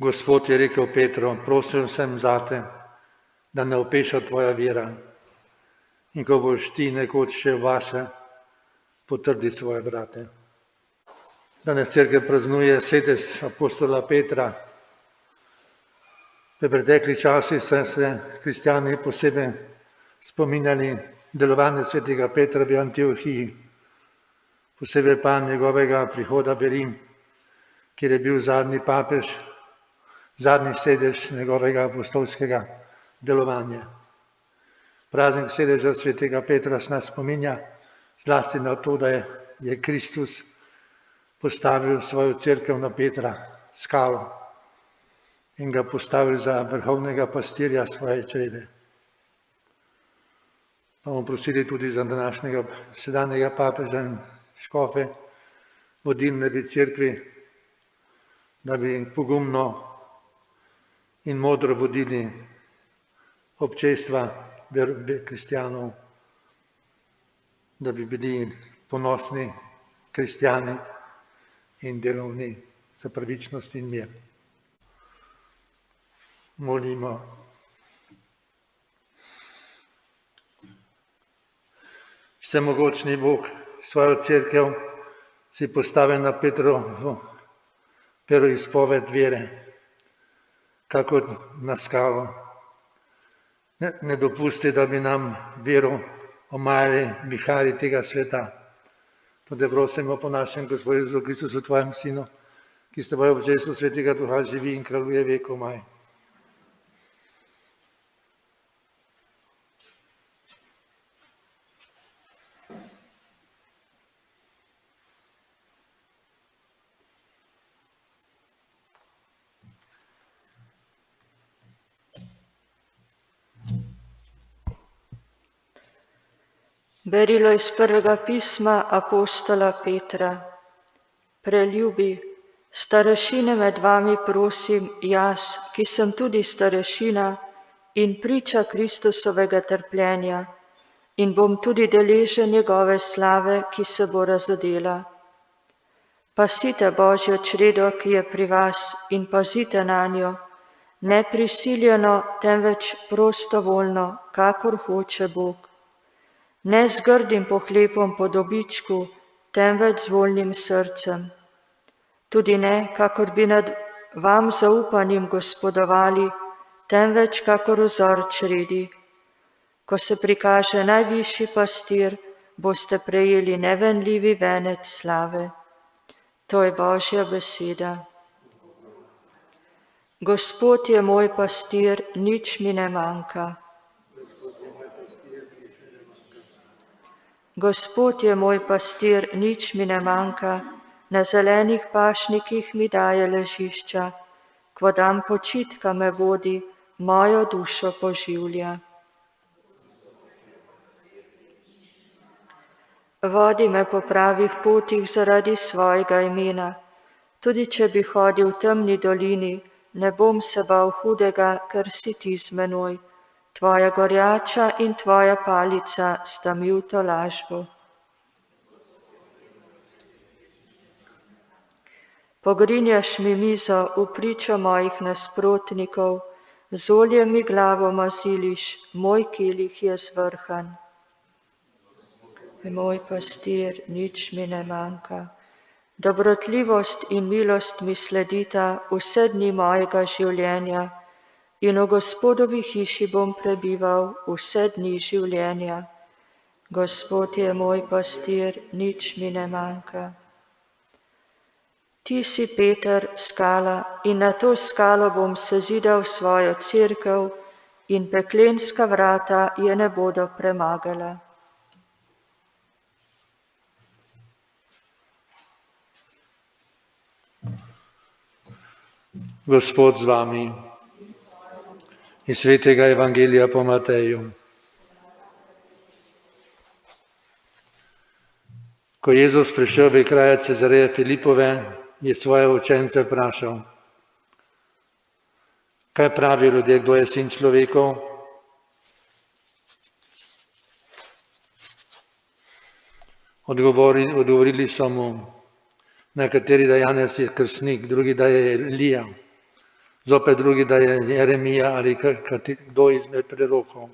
Gospod je rekel Petru, prosil sem zate, da ne opeša tvoja vera. In ko boš ti nekoč šel vase, potrdi svoje brate. Danes cerkev praznuje sedež apostola Petra. V preteklih časih so se kristjani posebej spominjali delovanja svetega Petra v Antiohiji, posebej pa njegovega prihoda v Rim, kjer je bil zadnji papež, zadnji sedež njegovega apostolskega delovanja. Praznik sedeža svetega Petra nas spominja zlasti na to, da je Kristus postavil svojo cerkev na Petra, skalo, in ga postavil za vrhovnega pastirja svoje črede. Bomo prosili tudi za današnjega sedanjega papeža in škofe, vodilne v cerkvi, da bi pogumno in modro vodili občestva kristjanov, da bi bili ponosni kristjani in delovni za pravičnost in mir. Molimo. Vsemogočni Bog svojo cerkev si postavi na Petrovo veroizpoved vere, kakor na skalo. Ne dopusti, da bi nam vero omajali viharji tega sveta. Tudi prosimo po našem Gospodu Jezu Kristusu, tvojem Sinu, ki s teboj v občestvu Svetega Duha živi in kraljuje vekomaj. Berilo iz prvega pisma apostola Petra. Preljubi, starešine med vami prosim jaz, ki sem tudi starešina in priča Kristusovega trpljenja in bom tudi deležen njegove slave, ki se bo razodela. Pasite Božjo čredo, ki je pri vas, in pazite nanjo, ne prisiljeno, temveč prostovoljno, kakor hoče Bog. Ne z grdim pohlepom po dobičku, temveč z voljnim srcem. Tudi ne, kakor bi nad vam zaupanim gospodovali, temveč kakor vzor čredi. Ko se prikaže najvišji pastir, boste prejeli nevenljivi venec slave. To je Božja beseda. Gospod je moj pastir, nič mi ne manjka. Gospod je moj pastir, nič mi ne manjka, na zelenih pašnikih mi daje ležišča, k vodam počitka me vodi, mojo dušo poživlja. Vodi me po pravih potih zaradi svojega imena, tudi če bi hodil v temni dolini, ne bom se bal hudega, ker si ti z menoj. Tvoja gorjača in tvoja palica sta mi v tolažbo. Pogrinjaš mi mizo v pričo mojih nasprotnikov, z oljem mi glavo maziliš, moj kelih je zvrhan. Moj pastir, nič mi ne manjka. Dobrotljivost in milost mi sledita vse dni mojega življenja, in v Gospodovi hiši bom prebival vse dni življenja. Gospod je moj pastir, nič mi ne manjka. Ti si Peter, skala, in na to skalo bom sezidal svojo cerkev in peklenska vrata je ne bodo premagala. Gospod z vami. Iz svetega Evangelija po Mateju. Ko je Jezus prišel v kraj Cezareje Filipove, je svoje učence vprašal: Kaj pravijo ljudje, kdo je sin človekov? Odgovorili so mu, nekateri, da Janez je krstnik, drugi, da je Elija, zopet drugi, da je Jeremija ali kdo izmed prerokov.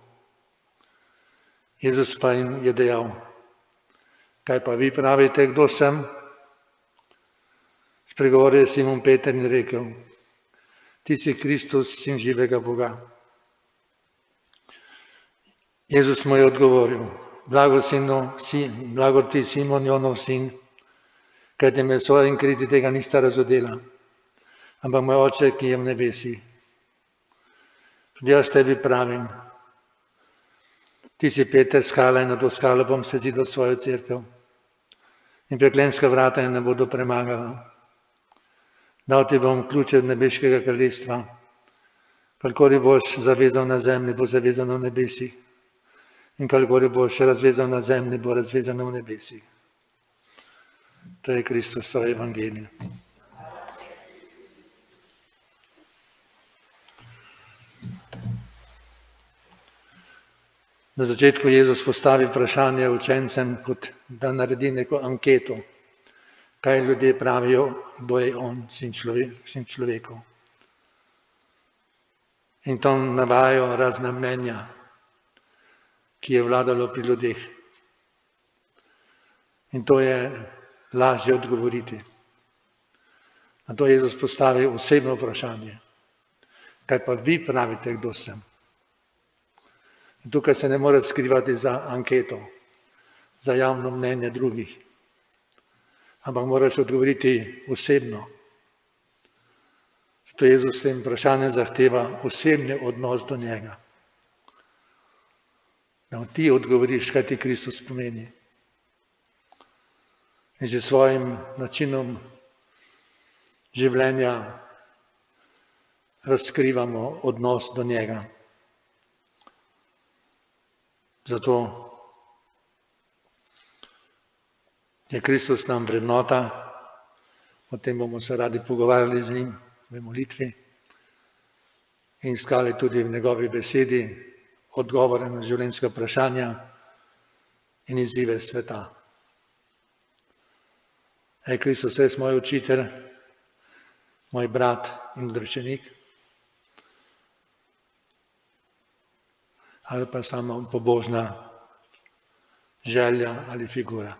Jezus pa jim je dejal, kaj pa vi pravite, kdo sem? Spregovoril je Simon Peter in rekel, ti si Kristus, sin živega Boga. Jezus mu je odgovoril, blago ti Simon, Jonov sin, kajti meso in kri tega nista razodela, ampak moj oče, ki je v nebesi. Tudi jaz tebi pravim, ti si Peter, skala in na to skalo bom sezidal svojo cerkev in preklenska vrata je ne bodo premagala. Dal ti bom ključe od nebeškega kraljestva, karkoli boš zavezal na zemlji, bo zavezano v nebesih in karkoli boš razvezal na zemlji, bo razvezano v nebesih. To je Kristusovo evangelije. Na začetku Jezus postavi vprašanje učencem, kot da naredi neko anketo, kaj ljudje pravijo, kdo je on, sin človekov. In tam navajajo razna mnenja, ki je vladalo pri ljudeh. In to je lažje odgovoriti. Na to Jezus postavi osebno vprašanje. Kaj pa vi pravite, kdo sem? In tukaj se ne more skrivati za anketo, za javno mnenje drugih. Ampak moraš odgovoriti osebno. Zato Jezus s tem vprašanjem zahteva osebni odnos do njega. Da ti odgovoriš, kaj ti Kristus pomeni. In že svojim načinom življenja razkrivamo odnos do njega. Zato je Kristus nam vrednota, o tem bomo se radi pogovarjali z njim v molitvi in iskali tudi v njegovi besedi odgovore na življenjska vprašanja in izzive sveta. Je Kristus res moj učitelj, moj brat in odrečenik? Ali pa samo pobožna želja ali figura?